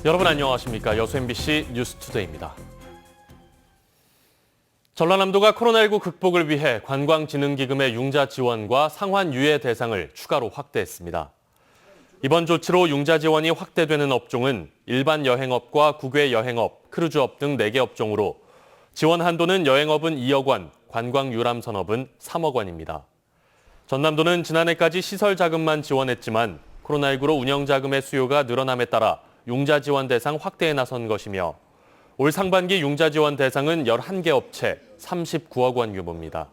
여러분 안녕하십니까? 여수 MBC 뉴스투데이입니다. 전라남도가 코로나19 극복을 위해 관광진흥기금의 융자 지원과 상환 유예 대상을 추가로 확대했습니다. 이번 조치로 융자 지원이 확대되는 업종은 일반 여행업과 국외 여행업, 크루즈업 등 4개 업종으로 지원 한도는 여행업은 2억 원, 관광 유람 산업은 3억 원입니다. 전남도는 지난해까지 시설 자금만 지원했지만 코로나19로 운영 자금의 수요가 늘어남에 따라 융자 지원 대상 확대에 나선 것이며 올 상반기 융자 지원 대상은 11개 업체 39억 원 규모입니다.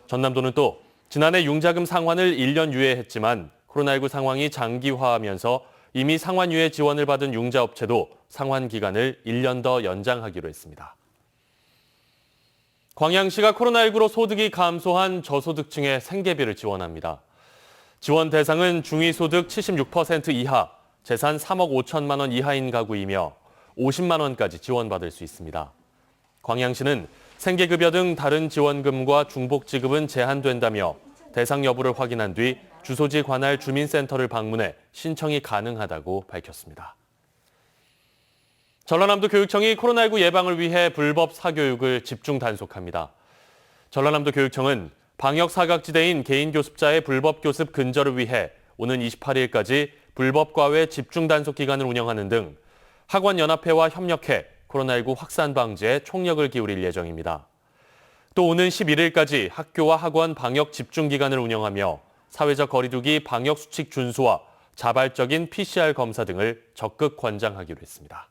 전남도는 또 지난해 융자금 상환을 1년 유예했지만 코로나19 상황이 장기화하면서 이미 상환 유예 지원을 받은 융자 업체도 상환 기간을 1년 더 연장하기로 했습니다. 광양시가 코로나19로 소득이 감소한 저소득층의 생계비를 지원합니다. 지원 대상은 중위소득 76% 이하, 재산 3억 5천만 원 이하인 가구이며 50만 원까지 지원받을 수 있습니다. 광양시는 생계급여 등 다른 지원금과 중복지급은 제한된다며 대상 여부를 확인한 뒤 주소지 관할 주민센터를 방문해 신청이 가능하다고 밝혔습니다. 전라남도 교육청이 코로나19 예방을 위해 불법 사교육을 집중 단속합니다. 전라남도 교육청은 방역 사각지대인 개인교습자의 불법 교습 근절을 위해 오는 28일까지 불법 과외 집중 단속 기간을 운영하는 등 학원연합회와 협력해 코로나19 확산 방지에 총력을 기울일 예정입니다. 또 오는 11일까지 학교와 학원 방역 집중 기간을 운영하며 사회적 거리두기 방역 수칙 준수와 자발적인 PCR 검사 등을 적극 권장하기로 했습니다.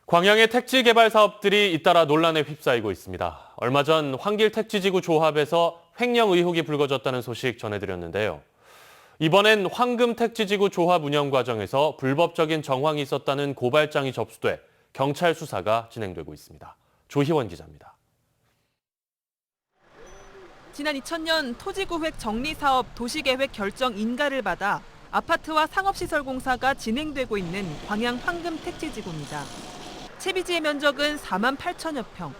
광양의 택지 개발 사업들이 잇따라 논란에 휩싸이고 있습니다. 얼마 전 황길 택지지구 조합에서 횡령 의혹이 불거졌다는 소식 전해드렸는데요. 이번엔 황금 택지지구 조합 운영 과정에서 불법적인 정황이 있었다는 고발장이 접수돼 경찰 수사가 진행되고 있습니다. 조희원 기자입니다. 지난 2000년 토지구획 정리사업 도시계획 결정 인가를 받아 아파트와 상업시설 공사가 진행되고 있는 광양 황금 택지지구입니다. 채비지의 면적은 4만 8천여 평.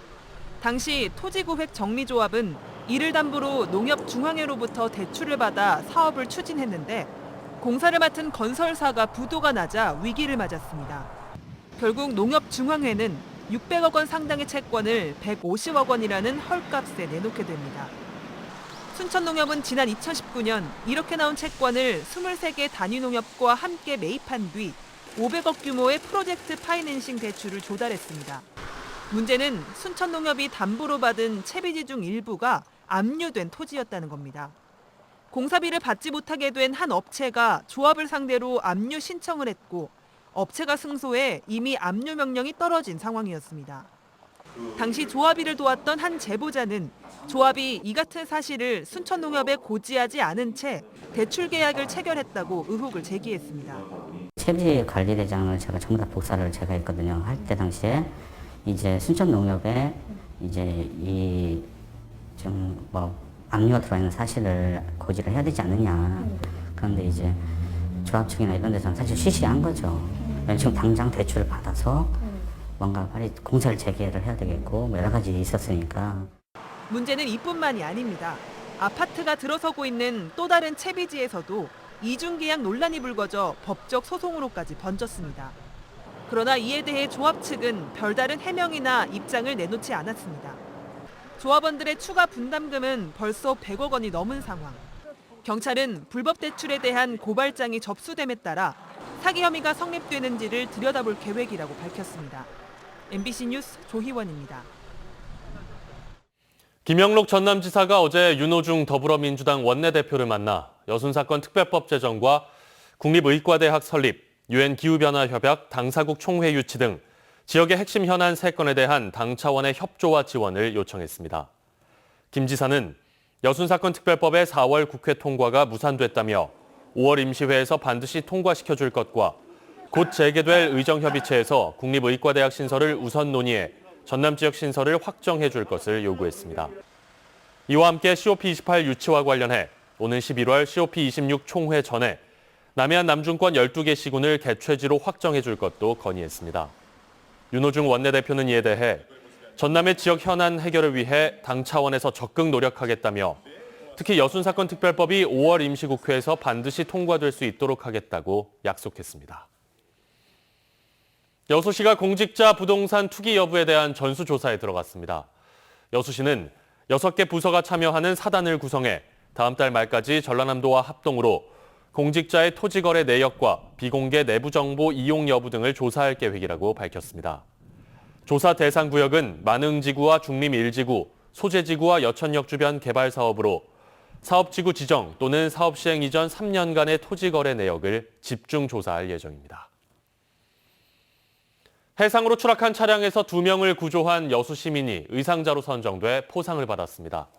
당시 토지구획 정리조합은 이를 담보로 농협중앙회로부터 대출을 받아 사업을 추진했는데 공사를 맡은 건설사가 부도가 나자 위기를 맞았습니다. 결국 농협중앙회는 600억 원 상당의 채권을 150억 원이라는 헐값에 내놓게 됩니다. 순천농협은 지난 2019년 이렇게 나온 채권을 23개 단위농협과 함께 매입한 뒤 500억 규모의 프로젝트 파이낸싱 대출을 조달했습니다. 문제는 순천농협이 담보로 받은 채비지 중 일부가 압류된 토지였다는 겁니다. 공사비를 받지 못하게 된 한 업체가 조합을 상대로 압류 신청을 했고 업체가 승소해 이미 압류 명령이 떨어진 상황이었습니다. 당시 조합일을 도왔던 한 제보자는 조합이 이 같은 사실을 순천농협에 고지하지 않은 채 대출 계약을 체결했다고 의혹을 제기했습니다. 채비지 관리대장을 제가 전부 다 복사를 제가 했거든요. 할 때 당시에 이제 순천농협에 이제 압류가 들어와 있는 사실을 고지를 해야 되지 않느냐. 그런데 이제 조합 측이나 이런 데서는 사실 시시한 거죠. 지금 당장 대출을 받아서 뭔가 빨리 공사를 재개를 해야 되겠고 여러 가지 있었으니까. 문제는 이뿐만이 아닙니다. 아파트가 들어서고 있는 또 다른 채비지에서도 이중계약 논란이 불거져 법적 소송으로까지 번졌습니다. 그러나 이에 대해 조합 측은 별다른 해명이나 입장을 내놓지 않았습니다. 조합원들의 추가 분담금은 벌써 100억 원이 넘은 상황. 경찰은 불법 대출에 대한 고발장이 접수됨에 따라 사기 혐의가 성립되는지를 들여다볼 계획이라고 밝혔습니다. MBC 뉴스 조희원입니다. 김영록 전남지사가 어제 윤호중 더불어민주당 원내대표를 만나 여순사건 특별법 제정과 국립의과대학 설립, UN 기후변화협약 당사국 총회 유치 등 지역의 핵심 현안 3건에 대한 당 차원의 협조와 지원을 요청했습니다. 김 지사는 여순사건 특별법의 4월 국회 통과가 무산됐다며 5월 임시회에서 반드시 통과시켜줄 것과 곧 재개될 의정협의체에서 국립의과대학 신설을 우선 논의해 전남 지역 신설을 확정해 줄 것을 요구했습니다. 이와 함께 COP28 유치와 관련해 오는 11월 COP26 총회 전에 남해안 남중권 12개 시군을 개최지로 확정해 줄 것도 건의했습니다. 윤호중 원내대표는 이에 대해 전남해 지역 현안 해결을 위해 당 차원에서 적극 노력하겠다며 특히 여순사건 특별법이 5월 임시국회에서 반드시 통과될 수 있도록 하겠다고 약속했습니다. 여수시가 공직자 부동산 투기 여부에 대한 전수조사에 들어갔습니다. 여수시는 6개 부서가 참여하는 사단을 구성해 다음 달 말까지 전라남도와 합동으로 공직자의 토지거래 내역과 비공개 내부 정보 이용 여부 등을 조사할 계획이라고 밝혔습니다. 조사 대상 구역은 만흥지구와 중림 1지구, 소재지구와 여천역 주변 개발 사업으로 사업지구 지정 또는 사업 시행 이전 3년간의 토지거래 내역을 집중 조사할 예정입니다. 해상으로 추락한 차량에서 2명을 구조한 여수 시민이 의상자로 선정돼 포상을 받았습니다.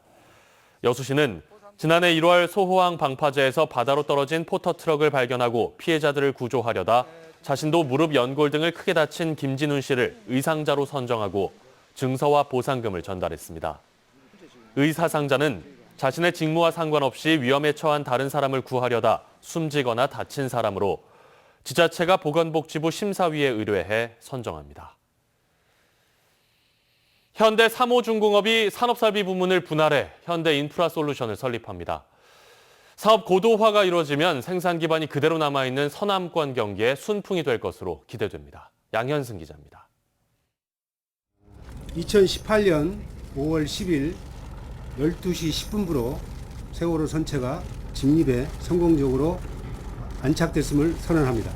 여수시는 지난해 1월 소호항 방파제에서 바다로 떨어진 포터트럭을 발견하고 피해자들을 구조하려다 자신도 무릎 연골 등을 크게 다친 김진훈 씨를 의상자로 선정하고 증서와 보상금을 전달했습니다. 의사상자는 자신의 직무와 상관없이 위험에 처한 다른 사람을 구하려다 숨지거나 다친 사람으로 지자체가 보건복지부 심사위에 의뢰해 선정합니다. 현대 3호중공업이 산업설비 부문을 분할해 현대인프라솔루션을 설립합니다. 사업 고도화가 이루어지면 생산 기반이 그대로 남아있는 서남권 경기에 순풍이 될 것으로 기대됩니다. 양현승 기자입니다. 2018년 5월 10일 12시 10분부로 세월호 선체가 직립에 성공적으로 안착됐음을 선언합니다.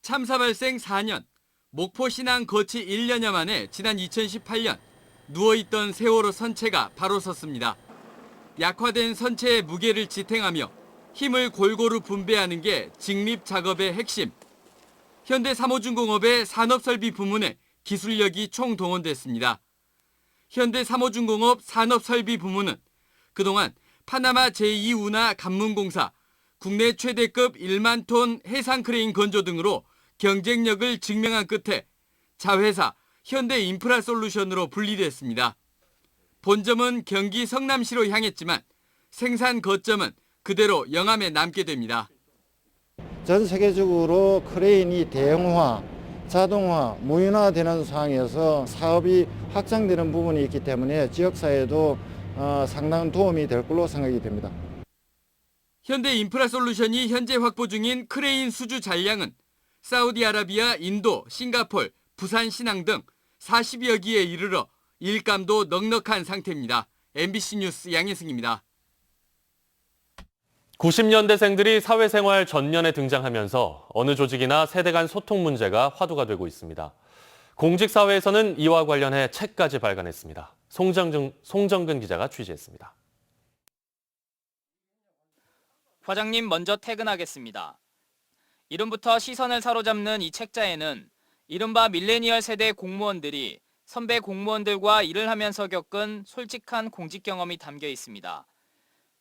참사 발생 4년, 목포 신항 거치 1년여 만에 지난 2018년 누워있던 세월호 선체가 바로 섰습니다. 약화된 선체의 무게를 지탱하며 힘을 골고루 분배하는 게 직립 작업의 핵심. 현대 3호중공업의 산업설비 부문에 기술력이 총동원됐습니다. 현대 3호중공업 산업설비 부문은 그동안 파나마 제2운하 간문공사, 국내 최대급 1만 톤 해상 크레인 건조 등으로 경쟁력을 증명한 끝에 자회사 현대인프라솔루션으로 분리됐습니다. 본점은 경기 성남시로 향했지만 생산 거점은 그대로 영암에 남게 됩니다. 전 세계적으로 크레인이 대형화, 자동화, 무인화되는 상황에서 사업이 확장되는 부분이 있기 때문에 지역사회에도 상당한 도움이 될 걸로 생각이 됩니다. 현대인프라솔루션이 현재 확보 중인 크레인 수주 잔량은 사우디아라비아, 인도, 싱가폴, 부산 신항 등 40여 기에 이르러 일감도 넉넉한 상태입니다. MBC 뉴스 양혜승입니다. 90년대생들이 사회생활 전년에 등장하면서 어느 조직이나 세대 간 소통 문제가 화두가 되고 있습니다. 공직사회에서는 이와 관련해 책까지 발간했습니다. 송정근 기자가 취재했습니다. 과장님 먼저 퇴근하겠습니다. 이름부터 시선을 사로잡는 이 책자에는 이른바 밀레니얼 세대 공무원들이 선배 공무원들과 일을 하면서 겪은 솔직한 공직 경험이 담겨 있습니다.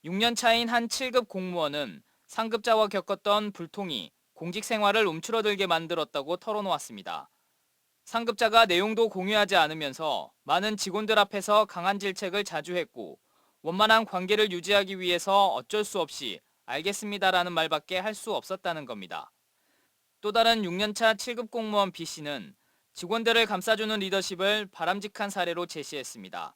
6년 차인 한 7급 공무원은 상급자와 겪었던 불통이 공직 생활을 움츠러들게 만들었다고 털어놓았습니다. 상급자가 내용도 공유하지 않으면서 많은 직원들 앞에서 강한 질책을 자주 했고 원만한 관계를 유지하기 위해서 어쩔 수 없이 알겠습니다라는 말밖에 할 수 없었다는 겁니다. 또 다른 6년차 7급 공무원 B씨는 직원들을 감싸주는 리더십을 바람직한 사례로 제시했습니다.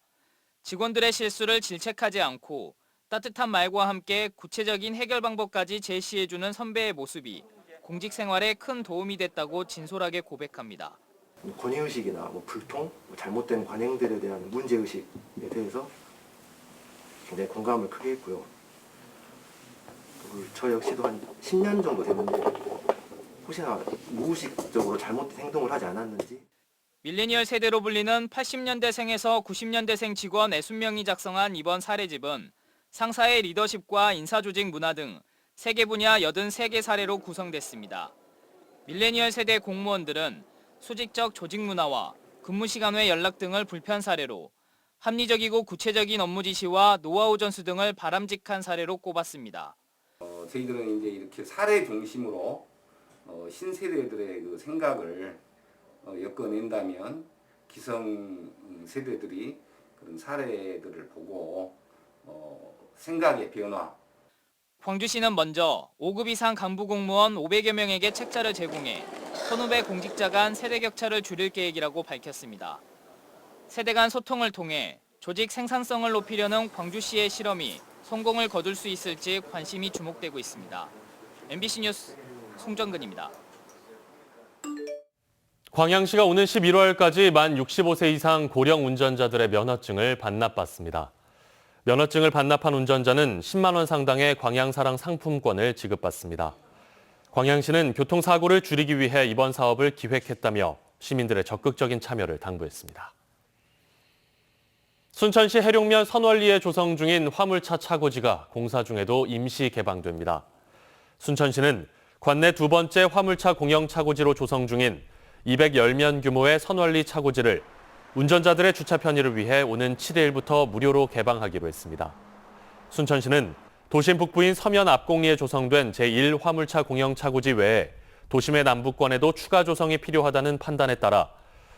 직원들의 실수를 질책하지 않고 따뜻한 말과 함께 구체적인 해결 방법까지 제시해주는 선배의 모습이 공직 생활에 큰 도움이 됐다고 진솔하게 고백합니다. 권위의식이나 불통, 잘못된 관행들에 대한 문제의식에 대해서 굉장히 공감을 크게 했고요. 그리고 저 역시도 한 10년 정도 됐는데 혹시나 무의식적으로 잘못된 행동을 하지 않았는지. 밀레니얼 세대로 불리는 80년대생에서 90년대생 직원 60명이 작성한 이번 사례집은 상사의 리더십과 인사조직 문화 등 3개 분야 83개 사례로 구성됐습니다. 밀레니얼 세대 공무원들은 수직적 조직 문화와 근무 시간 외 연락 등을 불편 사례로 합리적이고 구체적인 업무 지시와 노하우 전수 등을 바람직한 사례로 꼽았습니다. 저희들은 이제 이렇게 사례 중심으로 신세대들의 그 생각을 엮어낸다면 기성 세대들이 그런 사례들을 보고 생각의 변화. 광주시는 먼저 5급 이상 간부 공무원 500여 명에게 책자를 제공해 선후배 공직자 간 세대 격차를 줄일 계획이라고 밝혔습니다. 세대 간 소통을 통해 조직 생산성을 높이려는 광주시의 실험이 성공을 거둘 수 있을지 관심이 주목되고 있습니다. MBC 뉴스 송정근입니다. 광양시가 오는 11월까지 만 65세 이상 고령 운전자들의 면허증을 반납받습니다. 면허증을 반납한 운전자는 10만 원 상당의 광양사랑 상품권을 지급받습니다. 광양시는 교통사고를 줄이기 위해 이번 사업을 기획했다며 시민들의 적극적인 참여를 당부했습니다. 순천시 해룡면 선월리에 조성 중인 화물차 차고지가 공사 중에도 임시 개방됩니다. 순천시는 관내 두 번째 화물차 공영 차고지로 조성 중인 210면 규모의 선월리 차고지를 운전자들의 주차 편의를 위해 오는 7일부터 무료로 개방하기로 했습니다. 순천시는 도심 북부인 서면 앞공리에 조성된 제1화물차 공영 차고지 외에 도심의 남부권에도 추가 조성이 필요하다는 판단에 따라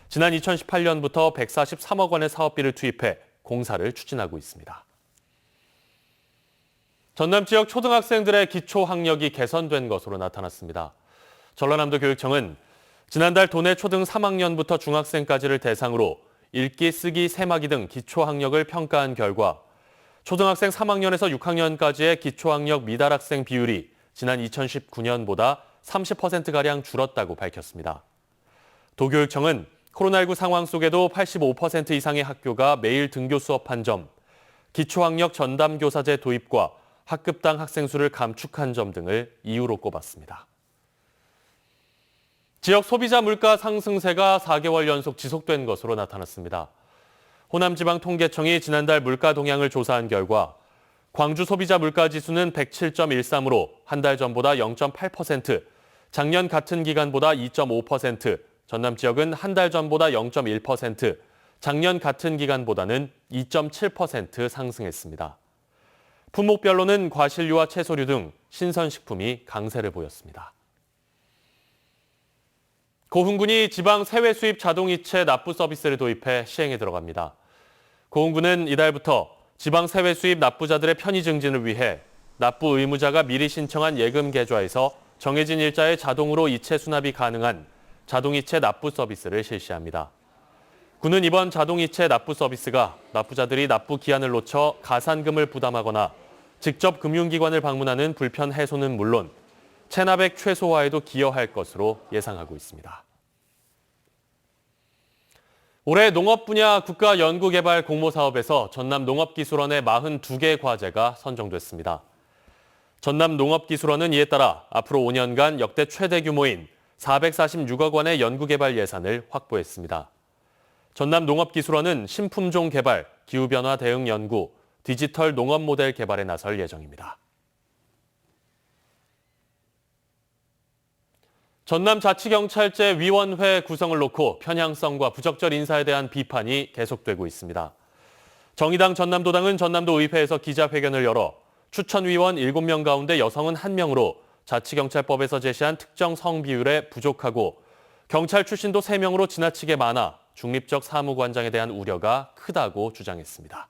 지난 2018년부터 143억 원의 사업비를 투입해 공사를 추진하고 있습니다. 전남 지역 초등학생들의 기초학력이 개선된 것으로 나타났습니다. 전라남도 교육청은 지난달 도내 초등 3학년부터 중학생까지를 대상으로 읽기, 쓰기, 세마기 등 기초학력을 평가한 결과 초등학생 3학년에서 6학년까지의 기초학력 미달 학생 비율이 지난 2019년보다 30%가량 줄었다고 밝혔습니다. 도교육청은 코로나19 상황 속에도 85% 이상의 학교가 매일 등교 수업한 점, 기초학력 전담교사제 도입과 학급당 학생 수를 감축한 점 등을 이유로 꼽았습니다. 지역 소비자 물가 상승세가 4개월 연속 지속된 것으로 나타났습니다. 호남지방통계청이 지난달 물가 동향을 조사한 결과 광주 소비자 물가 지수는 107.13으로 한 달 전보다 0.8%, 작년 같은 기간보다 2.5%, 전남 지역은 한 달 전보다 0.1%, 작년 같은 기간보다는 2.7% 상승했습니다. 품목별로는 과실류와 채소류 등 신선식품이 강세를 보였습니다. 고흥군이 지방 세외 수입 자동이체 납부 서비스를 도입해 시행에 들어갑니다. 고흥군은 이달부터 지방 세외 수입 납부자들의 편의 증진을 위해 납부 의무자가 미리 신청한 예금 계좌에서 정해진 일자에 자동으로 이체 수납이 가능한 자동이체 납부 서비스를 실시합니다. 군은 이번 자동이체 납부 서비스가 납부자들이 납부 기한을 놓쳐 가산금을 부담하거나 직접 금융기관을 방문하는 불편 해소는 물론 체납액 최소화에도 기여할 것으로 예상하고 있습니다. 올해 농업 분야 국가연구개발 공모사업에서 전남 농업기술원의 42개 과제가 선정됐습니다. 전남 농업기술원은 이에 따라 앞으로 5년간 역대 최대 규모인 446억 원의 연구개발 예산을 확보했습니다. 전남 농업기술원은 신품종 개발, 기후변화 대응 연구, 디지털 농업 모델 개발에 나설 예정입니다. 전남자치경찰제 위원회 구성을 놓고 편향성과 부적절 인사에 대한 비판이 계속되고 있습니다. 정의당 전남도당은 전남도 의회에서 기자회견을 열어 추천위원 7명 가운데 여성은 1명으로 자치경찰법에서 제시한 특정 성 비율에 부족하고 경찰 출신도 3명으로 지나치게 많아 중립적 사무관장에 대한 우려가 크다고 주장했습니다.